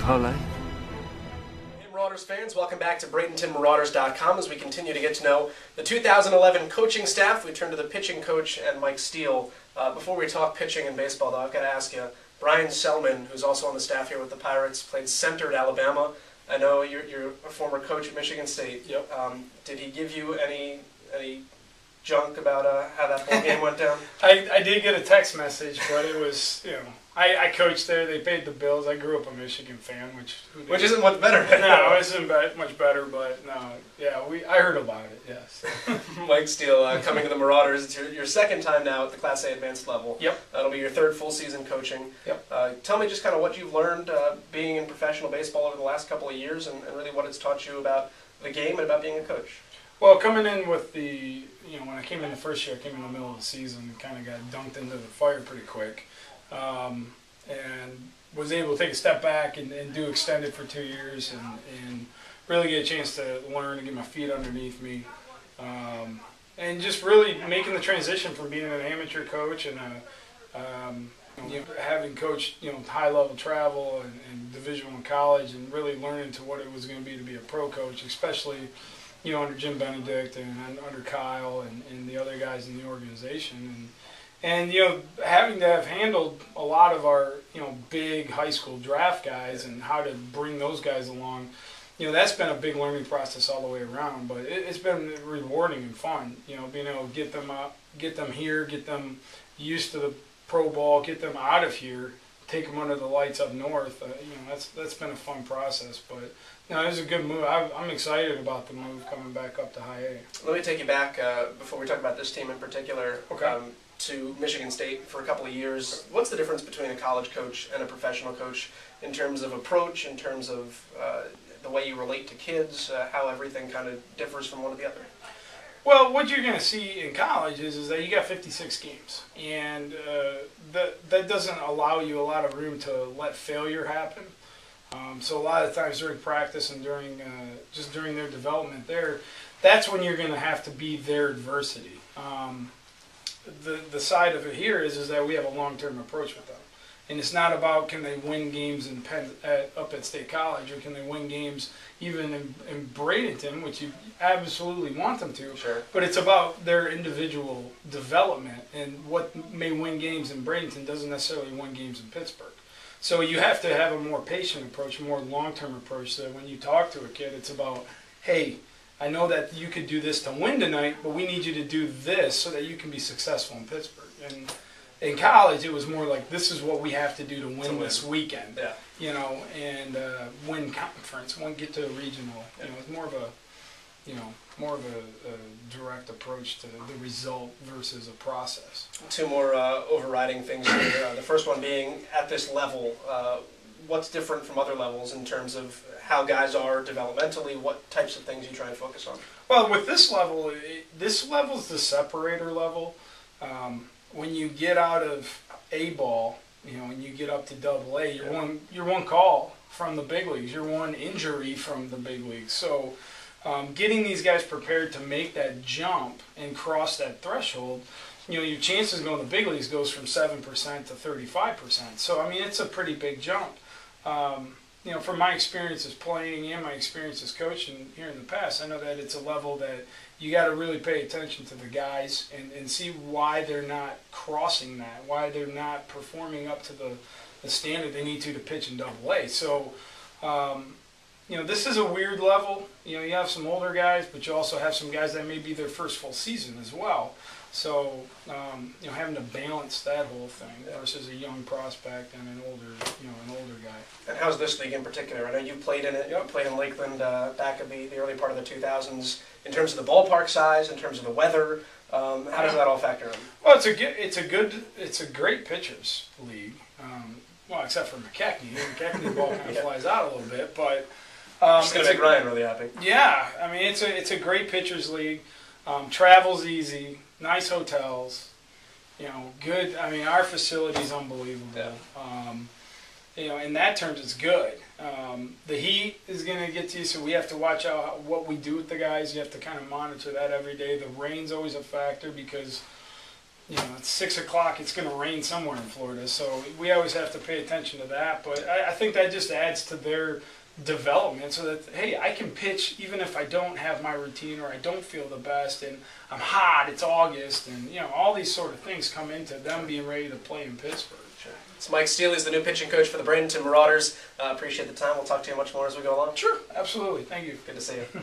parlay. Hey Marauders fans, welcome back to BradentonMarauders.com as we continue to get to know the 2011 coaching staff. We turn to the pitching coach and Mike Steele. Before we talk pitching and baseball, though, I've got to ask you, Brian Selman, who's also on the staff here with the Pirates, played center at Alabama. I know you're a former coach at Michigan State. Yep. Did he give you any junk about how that ball game went down? I did get a text message, but it was, I coached there. They paid the bills. I grew up a Michigan fan, which isn't much better. No, it isn't much better, but no, yeah, I heard about it. Yes. Mike Steele coming to the Marauders. It's your second time now at the Class A advanced level. Yep. That'll be your third full season coaching. Yep. Tell me just kind of what you've learned being in professional baseball over the last couple of years, and really what it's taught you about the game and about being a coach. Well, coming in with the, when I came in the first year, I came in the middle of the season and kind of got dunked into the fire pretty quick. And was able to take a step back and do extended for 2 years and really get a chance to learn and get my feet underneath me. And just really making the transition from being an amateur coach and having coached high-level travel and Division I college, and really learning to what it was going to be a pro coach, especially under Jim Benedict and under Kyle and the other guys in the organization. And having to have handled a lot of our, big high school draft guys and how to bring those guys along, that's been a big learning process all the way around. But it's been rewarding and fun, being able to get them up, get them here, get them used to the pro ball, get them out of here, take them under the lights up north. That's been a fun process. But it was a good move. I'm excited about the move coming back up to High A. Let me take you back before we talk about this team in particular. Okay. To Michigan State for a couple of years. What's the difference between a college coach and a professional coach in terms of approach, in terms of the way you relate to kids, how everything kind of differs from one to the other? Well, what you're going to see in college is that you got 56 games, and that doesn't allow you a lot of room to let failure happen. So a lot of times during practice and during their development there, that's when you're going to have to be their adversity. The side of it here is that we have a long-term approach with them. And it's not about can they win games up at State College, or can they win games even in Bradenton, which you absolutely want them to. Sure. But it's about their individual development, and what may win games in Bradenton doesn't necessarily win games in Pittsburgh. So you have to have a more patient approach, a more long-term approach, so that when you talk to a kid, it's about, hey, I know that you could do this to win tonight, but we need you to do this so that you can be successful in Pittsburgh. And in college, it was more like, this is what we have to do to win this weekend. Yeah. And win conference, get to a regional. It's more of a direct approach to the result versus a process. Two more overriding things here. The first one being, at this level, what's different from other levels in terms of how guys are developmentally, what types of things you try and focus on? Well, with this level is the separator level. When you get out of A ball, and you get up to Double A, you're one call from the big leagues. You're one injury from the big leagues. So getting these guys prepared to make that jump and cross that threshold, your chances going to the big leagues goes from 7% to 35%. So, it's a pretty big jump. From my experiences playing and my experiences coaching here in the past, I know that it's a level that you got to really pay attention to the guys and see why they're not crossing that, why they're not performing up to the standard they need to pitch in Double A. So, this is a weird level. You have some older guys, but you also have some guys that may be their first full season as well. So, having to balance that whole thing versus a young prospect and an older guy. And how's this league in particular? I know you played in it. You played in Lakeland back in the early part of the 2000s. In terms of the ballpark size, in terms of the weather, how does that all factor in? Well, it's a great pitchers league. Well, except for McKechnie. McKechnie's ball kind of flies out a little bit, but it's going to make Ryan really happy. Yeah, it's a great pitchers league. Travel's easy. Nice hotels, good. Our facility's unbelievable. Yeah. In that terms, it's good. The heat is going to get to you, so we have to watch out what we do with the guys. You have to kind of monitor that every day. The rain's always a factor because it's 6 o'clock, it's going to rain somewhere in Florida. So we always have to pay attention to that. But I think that just adds to their development so that, hey, I can pitch even if I don't have my routine or I don't feel the best and I'm hot, it's August, and all these sort of things come into them being ready to play in Pittsburgh. Sure. It's Mike Steele. He's the new pitching coach for the Bradenton Marauders. Appreciate the time. We'll talk to you much more as we go along. Sure, absolutely. Thank you. Good to see you.